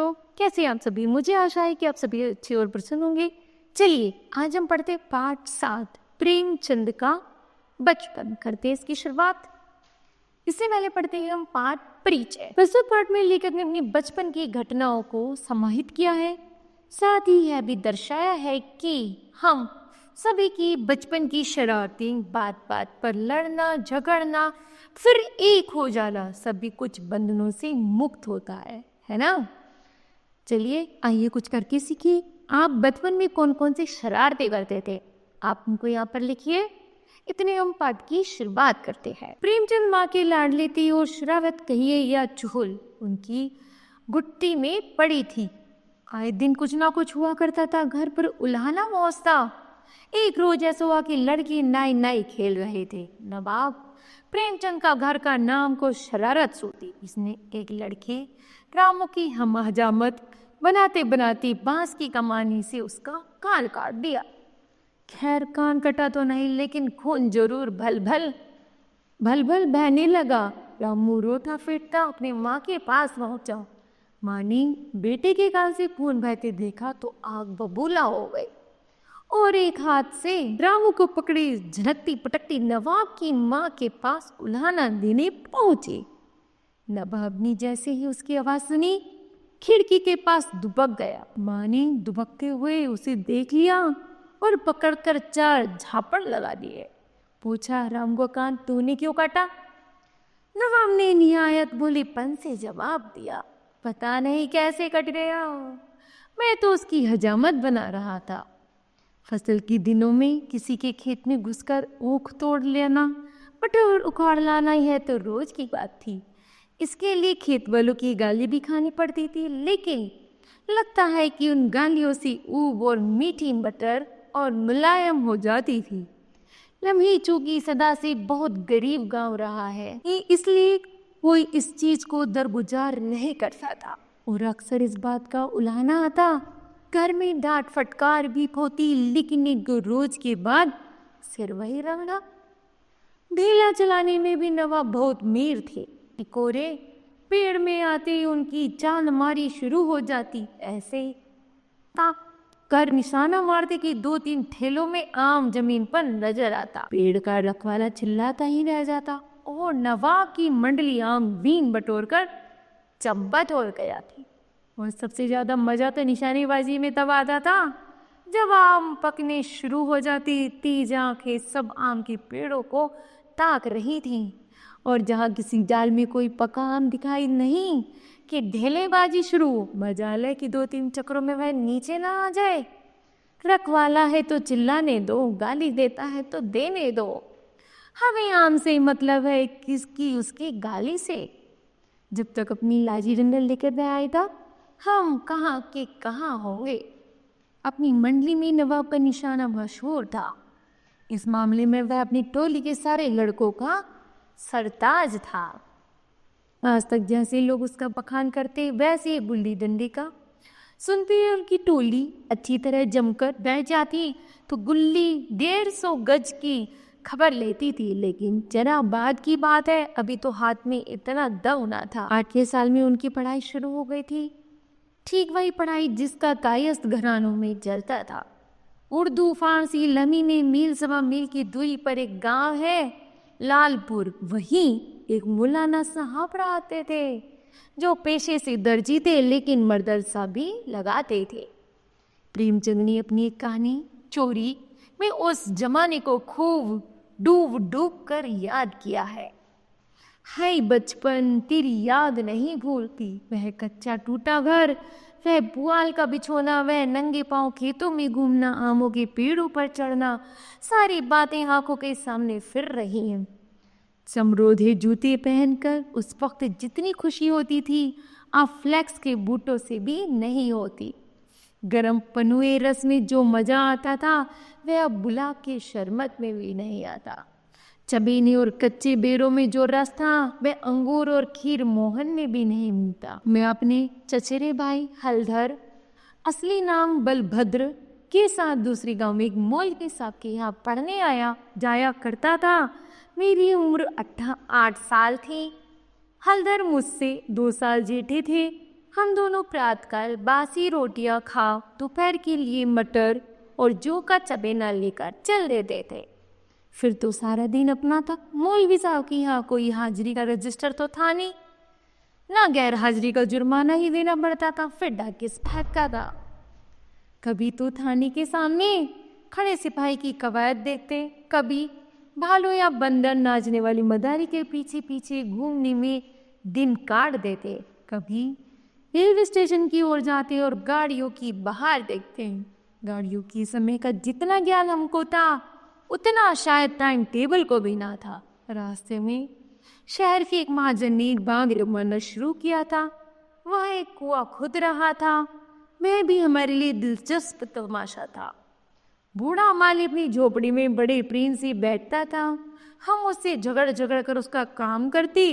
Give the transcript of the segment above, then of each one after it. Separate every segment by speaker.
Speaker 1: बच्चों, कैसे हैं आप सभी। मुझे आशा है कि आप सभी अच्छे और प्रसन्न होंगे। चलिए आज हम पढ़ते पाठ 7 प्रेमचंद का बचपन। करते हैं इसकी शुरुआत। इससे पहले पढ़ते हैं हम पाठ परिचय। प्रस्तुत पाठ में लेखक ने अपने बचपन की घटनाओं को समाहित किया है। साथ ही यह भी दर्शाया है कि हम सभी की बचपन की शरारतें, बात बात पर लड़ना झगड़ना, फिर एक हो जाना, सभी कुछ बंधनों से मुक्त होता है ना। चलिए आइए कुछ करके सीखिए। आप बचपन में कौन कौन सी शरारतें करते थे, आप उनको यहाँ पर लिखिए। इतने हम पाठ की शुरुआत करते हैं। प्रेमचंद माँ के लाडले थे और शरारत कहिए या चुगल उनकी गुट्टी में पड़ी थी। आए दिन कुछ ना कुछ हुआ करता था, घर पर उल्हाना मौजता। एक रोज ऐसा हुआ कि लड़के नाई नाई खेल रहे थे। नवाब प्रेमचंद का घर का नाम को शरारत सोती। इसने एक लड़के ग्रामों की हम हजामत बनाते बनाते बांस की कमानी से उसका कान काट दिया। खैर कान कटा तो नहीं, लेकिन खून जरूर भल भल बहने लगा। रामू रोता फिरता अपनी माँ के पास पहुंचा। माँ ने बेटे के कान से खून बहते देखा तो आग बबूला हो गई और एक हाथ से रामू को पकड़े झनकती पटकती नवाब की माँ के पास उल्हाना देने पहुंचे। नवाब ने जैसे ही उसकी आवाज सुनी खिड़की के पास दुबक गया। माँ ने दुबकते हुए उसे देख लिया और पकड़कर 4 झापड़ लगा दिए। पूछा, राम को कान तूने क्यों काटा? नवाब ने निहायत भोलेपन से जवाब दिया, पता नहीं कैसे कट गया, मैं तो उसकी हजामत बना रहा था। फसल के दिनों में किसी के खेत में घुसकर ऊख तोड़ लेना, मटर उखाड़ लाना यह तो रोज की बात थी। इसके लिए खेत वालों की गाली भी खानी पड़ती थी, लेकिन लगता है कि उन गालियों से ऊब और मीठी मटर और मुलायम हो जाती थी। लम्ही चूकी सदा से बहुत गरीब गांव रहा है, इसलिए कोई इस चीज को दरगुजार नहीं करता था और अक्सर इस बात का उल्हाना आता। घर में डांट फटकार भी होती, लेकिन एक रोज के बाद सिर वही रगड़ा। ढेला चलाने में भी नवाब बहुत मीर थे। टिकोरे पेड़ में आते ही उनकी चाल मारी शुरू हो जाती। ऐसे ताक कर निशाना मारते कि 2-3 ठेलों में आम जमीन पर नजर आता। पेड़ का रखवाला चिल्लाता ही रह जाता और नवाब की मंडली आम बीन बटोर कर चंबट हो गया थी। और सबसे ज्यादा मजा तो निशानेबाजी में तब आता था जब आम पकने शुरू हो जाती। तेज आंखें सब आम के पेड़ों को ताक रही थीं और जहाँ किसी जाल में कोई पका आम दिखाई नहीं कि ढेलेबाजी शुरू। मजाल है कि 2-3 चक्रों में वह नीचे ना आ जाए। रखवाला है तो चिल्लाने दो, गाली देता है तो देने दो, हमें आम से मतलब है किसकी उसकी गाली से। जब तक अपनी लाजी डंडल लेकर न आया था, हम कहाँ के कहाँ होंगे। अपनी मंडली में नवाब का निशाना मशहूर था। इस मामले में वह अपनी टोली के सारे लड़कों का सरताज था। आज तक जैसे लोग उसका बखान करते, वैसे गुल्ली डंडे का। सुनते ही उनकी टोली अच्छी तरह जमकर बैठ जाती तो गुल्ली 150 गज की खबर लेती थी। लेकिन जरा बाद की बात है, अभी तो हाथ में इतना दम ना था। 8 साल में उनकी पढ़ाई शुरू हो गई थी। ठीक वही पढ़ाई जिसका कायस्थ घरानों में चलता था। उर्दू फारसी लमी में मील सवा मील की दूरी पर एक गांव है लालपुर। वहीं एक मौलाना साहब रहते थे जो पेशे से दर्जी थे, लेकिन मदरसा भी लगाते थे। प्रेमचंद ने अपनी एक कहानी चोरी में उस जमाने को खूब डूब डूब कर याद किया है। हाय बचपन तेरी याद नहीं भूलती, वह कच्चा टूटा घर, वह पुआल का बिछोना, वह नंगे पांव खेतों में घूमना, आमों के पेड़ों पर चढ़ना, सारी बातें आंखों के सामने फिर रही हैं। समरोधे जूते पहनकर उस वक्त जितनी खुशी होती थी, अब फ्लेक्स के बूटों से भी नहीं होती। गरम पनुए रस में जो मजा आता था, वह अब बुला के शरबत में भी नहीं आता। चबेने और कच्चे बेरों में जो रस था, वह अंगूर और खीर मोहन में भी नहीं मिलता। मैं अपने चचेरे भाई हलधर, असली नाम बलभद्र, के साथ दूसरे गांव में एक मौलवी साहब के यहाँ पढ़ने जाया करता था। मेरी उम्र 8 साल थी। हलधर मुझसे 2 साल जेठे थे। हम दोनों प्रातःकाल बासी रोटियां खा दोपहर के लिए मटर और जौ का चबेना लेकर चल देते थे। फिर तो सारा दिन अपना था। मौलवी साहब के यहाँ कोई हाजिरी का रजिस्टर तो था नहीं, ना गैर हाजिरी का जुर्माना ही देना पड़ता था, फिर डाके फेंका था। कभी तो थाने के सामने खड़े सिपाही की कवायद देखते, कभी भालू या बंदर नाचने वाली मदारी के पीछे पीछे घूमने में दिन काट देते, कभी रेलवे स्टेशन की ओर जाते और गाड़ियों की बाहर देखते। गाड़ियों की समय का जितना ज्ञान हमको था उतना शायद टाइम टेबल को भी ना था। रास्ते में शहर के एक महाजन ने एक बाग बनना शुरू किया था। वह एक कुआं खुद रहा था। वह भी हमारे लिए दिलचस्प तमाशा था। बूढ़ा माली अपनी झोपड़ी में बड़े प्रेम से बैठता था। हम उससे झगड़ झगड़ कर उसका काम करते।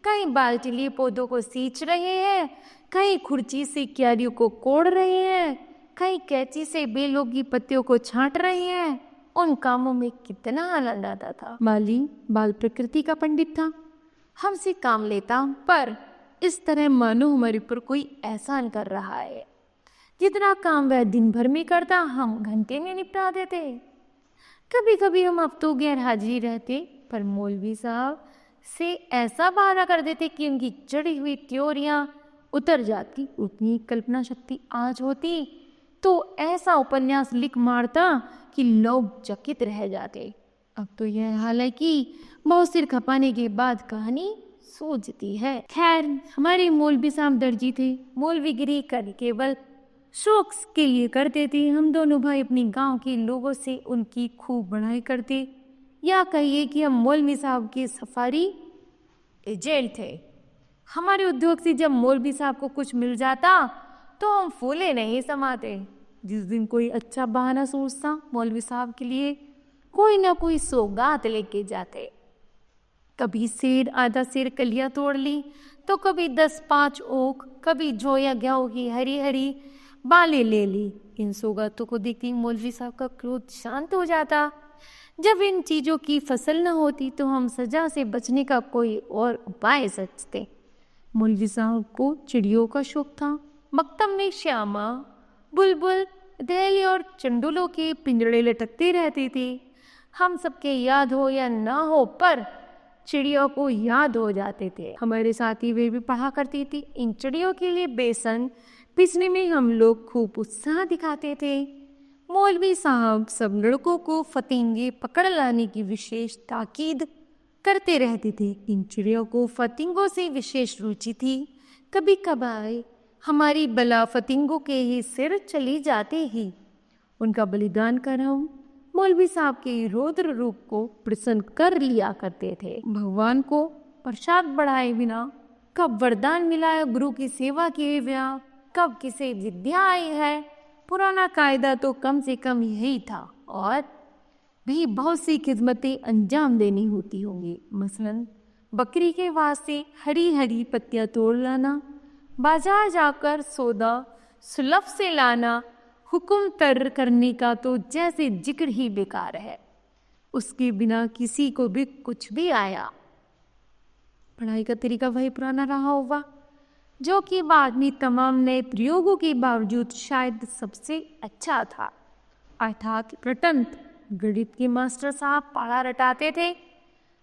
Speaker 1: कहीं बाल्टी लिए पौधों को सींच रहे हैं, कहीं खुर्ची से क्यारियों को कोड़ रहे हैं, कहीं कैंची से बेलों की पत्तियों को छांट रहे हैं। उन कामों में कितना आनंद आता था। माली बाल प्रकृति का पंडित था, हमसे काम लेता, पर इस तरह मानो हमारे ऊपर कोई एहसान कर रहा है। जितना काम वह दिन भर में करता हम घंटे में निपटा देते। कभी कभी हम हफ्तों गैर हाजिरी रहते, पर मौलवी साहब से ऐसा बहाना कर देते कि उनकी चढ़ी हुई त्योरियां उतर जाती। उतनी कल्पना शक्ति आज होती तो ऐसा उपन्यास लिख मारता कि लोग चकित रह जाते। अब तो यह हाल है कि बहुत सिर खपाने के बाद कहानी सूझती है। खैर, हमारे मौलवी साहब दर्जी थे। मौलवीगिरी कर केवल शौक के लिए करते थे। हम दोनों भाई अपनी गांव के लोगों से उनकी खूब बड़ाई करते, या कहिए कि हम मौलवी साहब के सफारी एजेंट थे। हमारे उद्योग से जब मौलवी साहब को कुछ मिल जाता तो हम फूले नहीं समाते। जिस दिन कोई अच्छा बहाना सोचता, मौलवी साहब के लिए कोई ना कोई सौगात लेके जाते। कभी सेर आधा सेर कलियां तोड़ ली, तो कभी 10-5 ओक, कभी जोया गेहूं की हरी हरी बालें ले ली। इन सौगातों को देखकर मौलवी साहब का क्रोध शांत हो जाता। जब इन चीजों की फसल न होती तो हम सजा से बचने का कोई और उपाय सोचते। मौलवी साहब को चिड़ियों का शौक था। मकतब में श्यामा, बुलबुल, दहली और चंडुलों के पिंजड़े लटकते रहते थे। हम सबके याद हो या ना हो, पर चिड़ियों को याद हो जाते थे। हमारे साथी वे भी पढ़ा करती थी। इन चिड़ियों के लिए बेसन पीसने में हम लोग खूब उत्साह दिखाते थे। मौलवी साहब सब लड़कों को फतिंगे पकड़ लाने की विशेष ताकीद करते रहते थे। इन चिड़ियों को फतिंगों से विशेष रुचि थी। कभी कभार हमारी बला फतिंगों के ही सिर चली जाते ही उनका बलिदान कर हम मौलवी साहब के रौद्र रूप को प्रसन्न कर लिया करते थे। भगवान को प्रसाद बढ़ाए बिना कब वरदान मिला है गुरु की सेवा किए बिना कब किसे विद्या आई है, पुराना कायदा तो कम से कम यही था। और भी बहुत सी खिदमतें अंजाम देनी होती होंगी। मसलन बकरी के वास्ते हरी हरी पत्तियां तोड़ लाना, बाजार जाकर सौदा सुलभ से लाना, हुक्म तर करने का तो जैसे जिक्र ही बेकार है। उसके बिना किसी को भी कुछ भी आया। पढ़ाई का तरीका वही पुराना रहा होगा, जो कि बाद में तमाम नए प्रयोगों के बावजूद शायद सबसे अच्छा था। अर्थात रटंत गणित के मास्टर साहब पारा रटाते थे।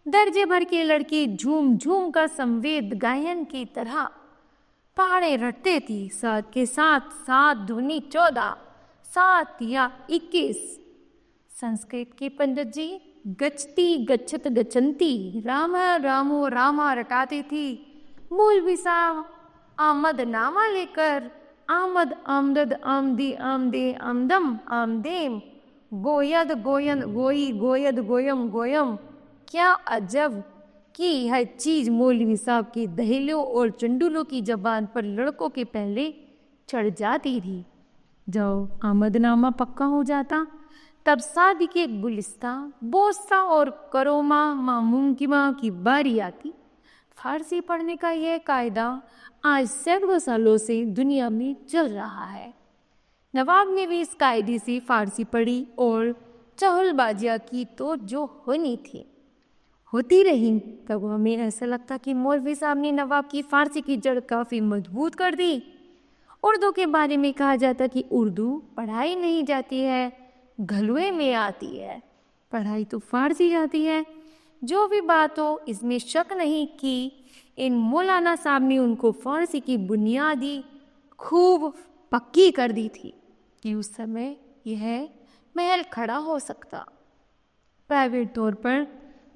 Speaker 1: दर्जे भर के लड़के झूम झूम कर संवेद गायन की तरह पहाड़े रटते थे। 7 के साथ 7 दूनी 14, 7 या 21। संस्कृत के पंडित जी गच्छति गच्छत गच्छन्ति रामा रामो रामा रटाते थे। मौलवी साहब आमद नामा लेकर आमद आमदद आमदी आमदे आमदम आमदेम गोयद गोयन गोई गोयद गोयम गोयम। क्या अजब कि यह चीज मौलवी साहब की दहेलों और चंडुलों की जबान पर लड़कों के पहले चढ़ जाती थी। जब आमदनामा पक्का हो जाता तब शादी के गुलिस्ता, बोस्ता और करोमा मामुमकिमा की बारी आती। फारसी पढ़ने का यह कायदा आज सैकड़ों सालों से दुनिया में चल रहा है। नवाब ने भी इस कायदे से फारसी पढ़ी और चहलबाजियाँ की तो जो होनी थी होती रही। तब हमें ऐसा लगता कि मौलवी साहब ने नवाब की फारसी की जड़ काफ़ी मजबूत कर दी। उर्दू के बारे में कहा जाता कि उर्दू पढ़ाई नहीं जाती है, घलुए में आती है, पढ़ाई तो फारसी आती है। जो भी बात हो, इसमें शक नहीं कि इन मौलाना साहब ने उनको फारसी की बुनियादी खूब पक्की कर दी थी कि उस समय यह महल खड़ा हो सकता। प्राइवेट तौर पर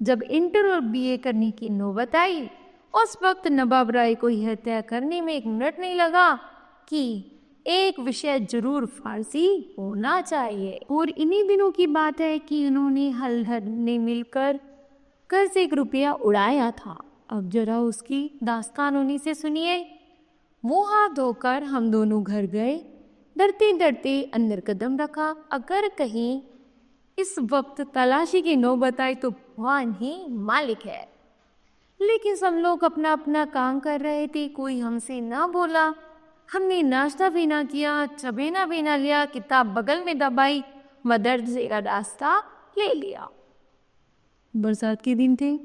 Speaker 1: जब इंटर और बीए करने की नौबत आई, उस वक्त नवाब राय को यह तय करने में 1 मिनट नहीं लगा कि एक विषय जरूर फारसी होना चाहिए। और इन्हीं दिनों की बात है कि उन्होंने हलधर ने मिलकर घर से 1 रुपया उड़ाया था। अब जरा उसकी दास्तान उन्हीं से सुनिए। वो हाथ धोकर हम दोनों घर गए, डरते डरते अंदर कदम रखा। अगर कहीं इस वक्त तलाशी की नौबत आई तो भगवान ही मालिक है। लेकिन सब लोग अपना अपना काम कर रहे थे, कोई हमसे ना बोला। हमने नाश्ता भी ना किया, चबेना भी ना लिया, किताब बगल में दबाई, मदरसे का रास्ता ले लिया। बरसात के दिन थे,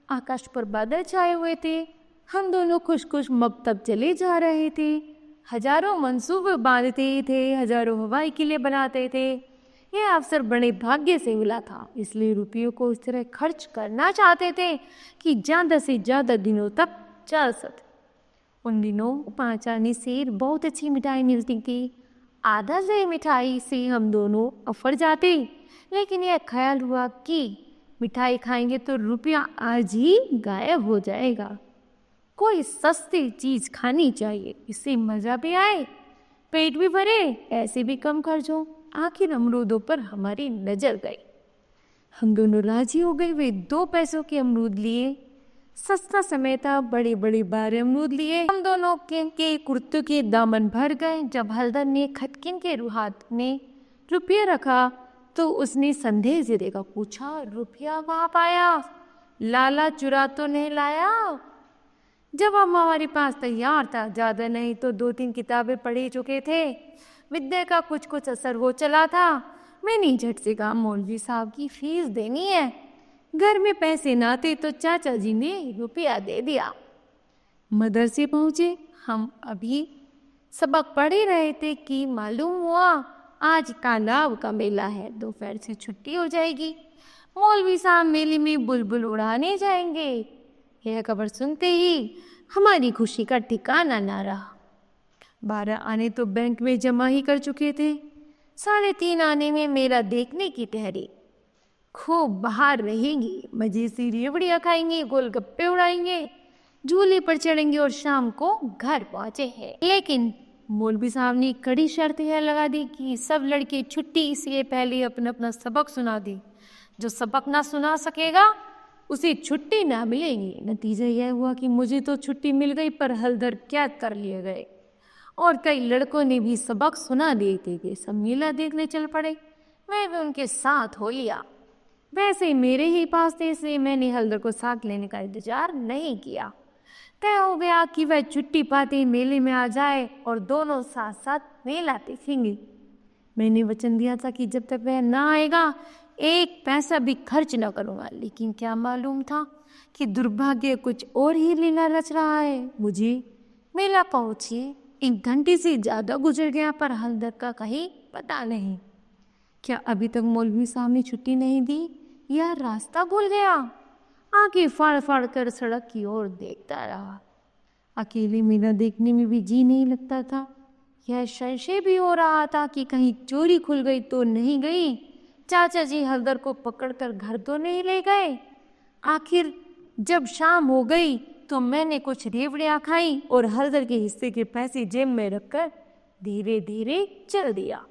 Speaker 1: आकाश पर बादल छाए हुए थे। हम दोनों खुश खुश मकतब चले जा रहे थे। हजारों मंसूबे बांधते थे, हजारों हवाई किले बनाते थे। यह अवसर बड़े भाग्य से मिला था, इसलिए रुपयों को इस तरह खर्च करना चाहते थे कि ज़्यादा से ज़्यादा दिनों तक चल सके। उन दिनों 5 आने से बहुत अच्छी मिठाई मिलती थी। आधा से मिठाई से हम दोनों अफर जाते, लेकिन यह ख्याल हुआ कि मिठाई खाएंगे तो रुपया आज ही गायब हो जाएगा। कोई सस्ती चीज़ खानी चाहिए, इससे मज़ा भी आए, पेट भी भरे, ऐसे भी कम खर्च हो। आखिर अमरूदों पर हमारी नज़र गई। हम दोनों राजी हो गए। वे 2 पैसों के अमरूद लिए, सस्ता समय था, बड़े बड़े बारे अमरूद लिए। हम दोनों के कुर्तों के दामन भर गए। जब हलदर ने खटकिन के हाथ में रुपया रखा तो उसने संदेह से देखा, पूछा, रुपया कहाँ पाया? लाला चुरा तो नहीं लाया? जवाब हमारे पास तैयार था। ज़्यादा नहीं तो 2-3 किताबें पढ़ चुके थे, विद्या का कुछ कुछ असर हो चला था। मैंने झट से कहा, मौलवी साहब की फीस देनी है। घर में पैसे ना थे तो चाचा जी ने रुपया दे दिया। मदरसे पहुँचे। हम अभी सबक पढ़ ही रहे थे कि मालूम हुआ आज कालाब का मेला है, दोपहर से छुट्टी हो जाएगी। मौलवी साहब मेले में बुलबुल उड़ाने जाएंगे। यह खबर सुनते ही हमारी खुशी का ठिकाना ना रहा। 12 आने तो बैंक में जमा ही कर चुके थे। 3.5 आने में मेरा देखने की ठहरी। खूब बाहर रहेंगे, मजे से रेवड़ियाँ खाएंगे, गोलगप्पे उड़ाएंगे, झूले पर चढ़ेंगे और शाम को घर पहुँचे हैं। लेकिन मौलवी साहब ने कड़ी शर्त यह लगा दी कि सब लड़के छुट्टी से पहले अपना अपना सबक सुना दें। जो सबक ना सुना सकेगा उसे छुट्टी ना मिलेगी। नतीजा यह हुआ कि मुझे तो छुट्टी मिल गई, पर हलधर कैद कर लिए गए और कई लड़कों ने भी सबक सुना दिए थे कि सब मेला देखने चल पड़े। मैं भी उनके साथ हो लिया। वैसे मेरे ही पास थे, इसलिए मैंने हलधर को साथ लेने का इंतजार नहीं किया। तय हो गया कि वह छुट्टी पाते मेले में आ जाए और दोनों साथ साथ मेला देखेंगे। मैंने वचन दिया था कि जब तक वह ना आएगा 1 पैसा भी खर्च न करूँगा। लेकिन क्या मालूम था कि दुर्भाग्य कुछ और ही लीला रच रहा है। मुझे मेला पहुँचे 1 घंटे से ज़्यादा गुजर गया, पर हलधर का कहीं पता नहीं। क्या अभी तक मौलवी साहब ने छुट्टी नहीं दी या रास्ता भूल गया? आंखें फाड़ फाड़ कर सड़क की ओर देखता रहा। अकेले मेला देखने में भी जी नहीं लगता था। यह संशय भी हो रहा था कि कहीं चोरी खुल गई तो नहीं गई, चाचा जी हलधर को पकड़कर घर तो नहीं ले गए। आखिर जब शाम हो गई तो मैंने कुछ रेवड़ियाँ खाई और हलधर के हिस्से के पैसे जेब में रखकर धीरे धीरे चल दिया।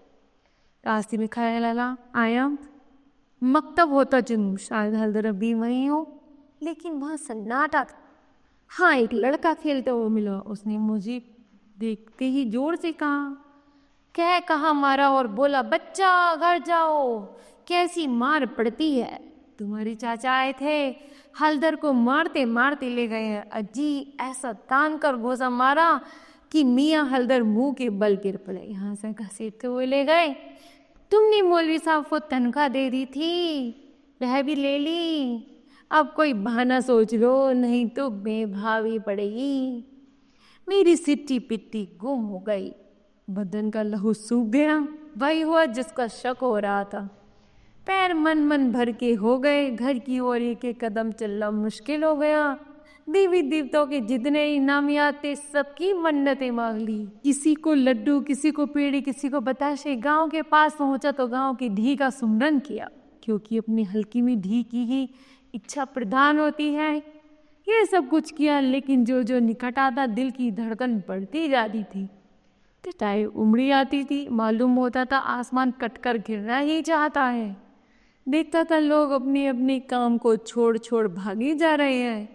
Speaker 1: रास्ते में ख्याल आया, मकतब होता जरूर, शायद हलधर अभी वहीं हो। लेकिन वहाँ सन्नाटा था। हाँ, एक लड़का खेलता हुआ मिला। उसने मुझे देखते ही जोर से कहा मारा और बोला, बच्चा घर जाओ। कैसी मार पड़ती है। तुम्हारे चाचा आए थे, हलधर को मारते मारते ले गए हैं। अजी ऐसा तान कर घोसा मारा कि मियाँ हलधर मुंह के बल गिर पड़े। यहाँ से घसीटते हुए ले गए। तुमने मौलवी साहब को तनख्वाह दे दी थी, वह भी ले ली। अब कोई बहाना सोच लो, नहीं तो बेभावी पड़ेगी। मेरी सिट्टी पिट्टी गुम हो गई। बदन का लहू सूख गया। वही हुआ जिसका शक हो रहा था। पैर मन मन भर के हो गए। घर की ओर एक एक कदम चलना मुश्किल हो गया। देवी देवताओं के जितने इनाम आते सबकी मन्नतें मांग ली। किसी को लड्डू, किसी को पेड़ी, किसी को बताशे। गांव के पास पहुंचा तो गांव की धी का सुमरन किया, क्योंकि अपनी हल्की में धी की ही इच्छा प्रधान होती है। ये सब कुछ किया, लेकिन जो जो निकट आता दिल की धड़कन बढ़ती जा रही थी। तिताई उमड़ी आती थी। मालूम होता था आसमान कटकर गिरना ही चाहता है। देखता था लोग अपने अपने काम को छोड़ छोड़ भागे जा रहे हैं।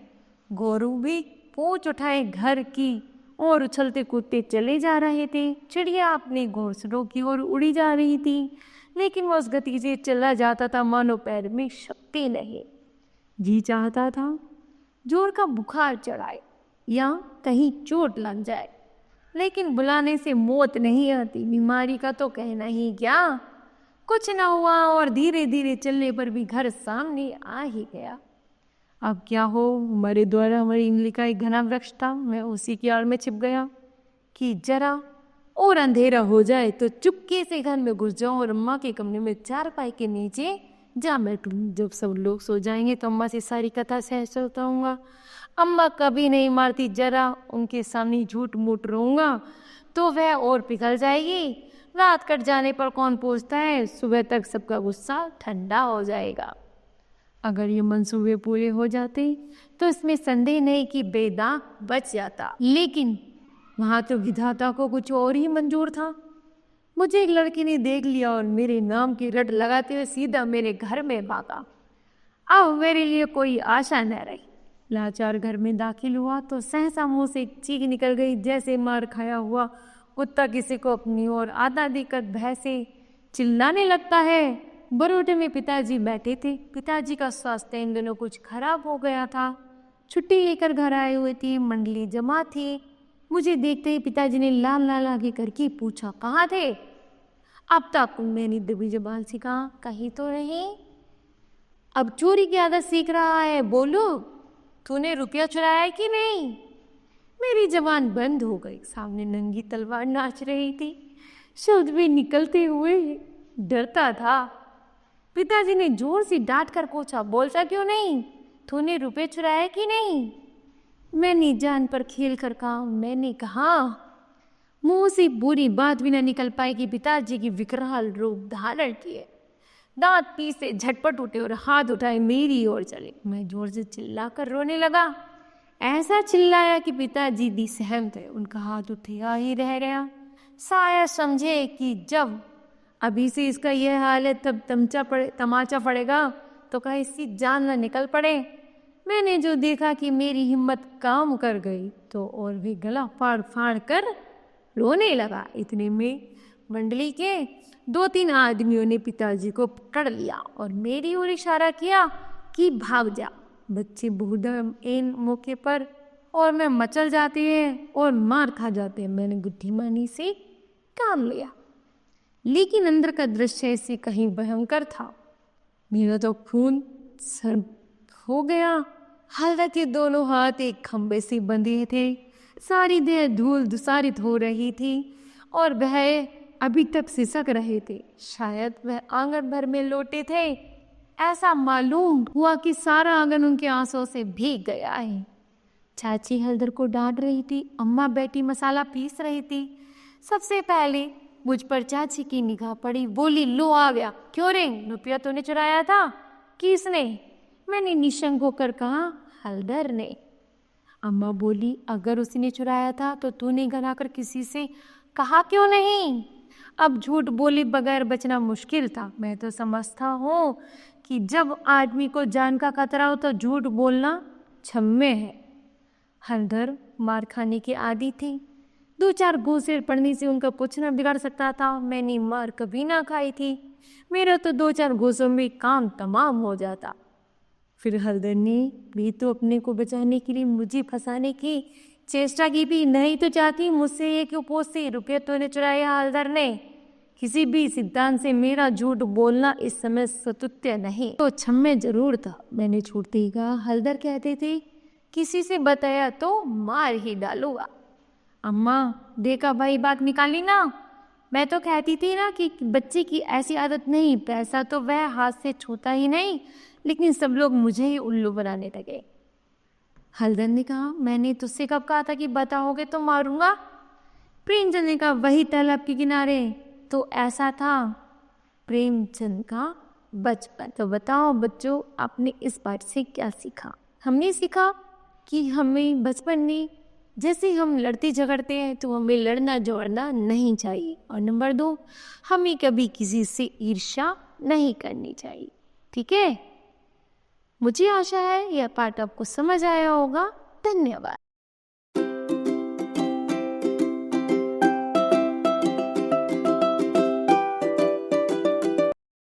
Speaker 1: गोरू भी पूंछ उठाए घर की और उछलते कूदते चले जा रहे थे। चिड़िया अपने घोंसलों की ओर उड़ी जा रही थी, लेकिन वो उस गति से चला जाता था मानो पैर में शक्ति नहीं। जी चाहता था जोर का बुखार चढ़ाए या कहीं चोट लग जाए, लेकिन बुलाने से मौत नहीं आती। बीमारी का तो कहना ही क्या। कुछ न हुआ और धीरे धीरे चलने पर भी घर सामने आ ही गया। अब क्या हो, हमारे द्वारा हमारी इमली का एक घना वृक्ष था। मैं उसी की आड़ में छिप गया कि जरा और अंधेरा हो जाए तो चुपके से घर में घुस जाऊं और अम्मा के कमरे में चारपाई के नीचे जा बैठूं। जब सब लोग सो जाएंगे तो अम्मा से सारी कथा सह सुनाऊंगा। अम्मा कभी नहीं मारती, जरा उनके सामने झूठ मूठ रहूंगा तो वह और पिघल जाएगी। रात कट जाने पर कौन पूछता है, सुबह तक सबका गुस्सा ठंडा हो जाएगा। अगर ये मंसूबे पूरे हो जाते तो इसमें संदेह नहीं कि बेदाग बच जाता, लेकिन वहां तो विधाता को कुछ और ही मंजूर था। मुझे एक लड़की ने देख लिया और मेरे नाम की रट लगाते हुए सीधा मेरे घर में भागा। अब मेरे लिए कोई आशा न रही। लाचार घर में दाखिल हुआ तो सहसा मुंह से एक चीख निकल गई, जैसे मार खाया हुआ कुत्ता किसी को अपनी ओर आधा देकर भय से चिल्लाने लगता है। बरोटे में पिताजी बैठे थे। पिताजी का स्वास्थ्य इन दिनों कुछ खराब हो गया था। छुट्टी लेकर घर आए हुए थे। मंडली जमा थी। मुझे देखते ही पिताजी ने लाल लाल आगे करके पूछा, कहाँ थे? अब तक मैंने दबी जबान से कहा, कहीं तो नहीं। अब चोरी की आदत सीख रहा है, बोलो तूने रुपया चुराया कि नहीं? मेरी जबान बंद हो गई। सामने नंगी तलवार नाच रही थी। शब्द भी निकलते हुए डरता था। पिताजी ने जोर से डांट कर पूछा, बोलता क्यों नहीं? तूने रुपए चुराए कि नहीं? मैंने जान पर खेल कर कहा, मैंने कहा। मुंह से बुरी बात भी न निकल पाई कि पिताजी की विकराल रूप धारण किए। दांत पीसे झटपट उठे और हाथ उठाए मेरी ओर चले। मैं जोर से चिल्लाकर रोने लगा। ऐसा चिल्लाया कि पिताजी भी सहम थे। उनका हाथ उठा ही रह गया। शायद समझे कि जब अभी से इसका यह हाल है तब तमाचा पड़ेगा तो कहीं इसकी जान न निकल पड़े। मैंने जो देखा कि मेरी हिम्मत काम कर गई तो और भी गला फाड़ फाड़ कर रोने लगा। इतने में मंडली के 2-3 आदमियों ने पिताजी को पकड़ लिया और मेरी ओर इशारा किया कि भाग जा। बच्चे बहुधम इन मौके पर और मैं मचल जाते हैं और मार खा जाते हैं। मैंने बुद्धिमानी से काम लिया, लेकिन अंदर का दृश्य ऐसे कहीं भयंकर था। मेरा तो खून सर हो गया। हालत के दोनों हाथ एक खंबे से बंधे थे। सारी देह धूल धुसारित हो रही थी और वह अभी तक सिसक रहे थे। शायद वह आंगन भर में लौटे थे। ऐसा मालूम हुआ कि सारा आंगन उनके आंसुओं से भीग गया है। चाची हल्दर को डांट रही थी। अम्मा बैठी मसाला पीस रही थी। सबसे पहले मुझ पर चाची की निगाह पड़ी। बोली, लो आ गया। क्यों रे, रुपया तूने चुराया था? किसने? मैंने निशंक होकर कहा, हल्दर ने। अम्मा बोली, अगर उसने चुराया था तो तूने घर आकर किसी से कहा क्यों नहीं? अब झूठ बोले बगैर बचना मुश्किल था। मैं तो समझता हूँ कि जब आदमी को जान का खतरा हो तो झूठ बोलना क्षम्य है। हल्दर मार खाने की आदी थी। 2-4 घूंसे पड़ने से उनका कुछ न बिगड़ सकता था। मैंने मार कभी ना खाई थी। मेरा तो 2-4 घूंसों में काम तमाम हो जाता। फिर हल्दर ने भी तो अपने को बचाने के लिए मुझे फंसाने की चेष्टा की भी। नहीं तो चाहती मुझसे ये क्यों पूछती, रुपये तूने चुराया? हल्दर ने। किसी भी सिद्धांत से मेरा झूठ बोलना इस समय सतुत्य नहीं, तो क्षम्य जरूर था। मैंने छूटते ही कहा, हल्दर कहते थे किसी से बताया तो मार ही डालूंगा। अम्मा, देखा भाई बात निकाली ना? मैं तो कहती थी ना कि बच्चे की ऐसी आदत नहीं, पैसा तो वह हाथ से छूता ही नहीं, लेकिन सब लोग मुझे ही उल्लू बनाने लगे। हल्दर ने कहा, मैंने तुझसे कब कहा था कि बताओगे तो मारूंगा? प्रेमचंद ने कहा, वही तालाब के किनारे। तो ऐसा था प्रेमचंद का बचपन। तो बताओ बच्चों, आपने इस बात से क्या सीखा? हमने सीखा कि हमें बचपन में जैसे हम लड़ते झगड़ते हैं तो हमें लड़ना झगड़ना नहीं चाहिए। और नंबर 2, हमें कभी किसी से ईर्ष्या नहीं करनी चाहिए। ठीक है, मुझे आशा है यह पाठ आपको समझ आया होगा। धन्यवाद।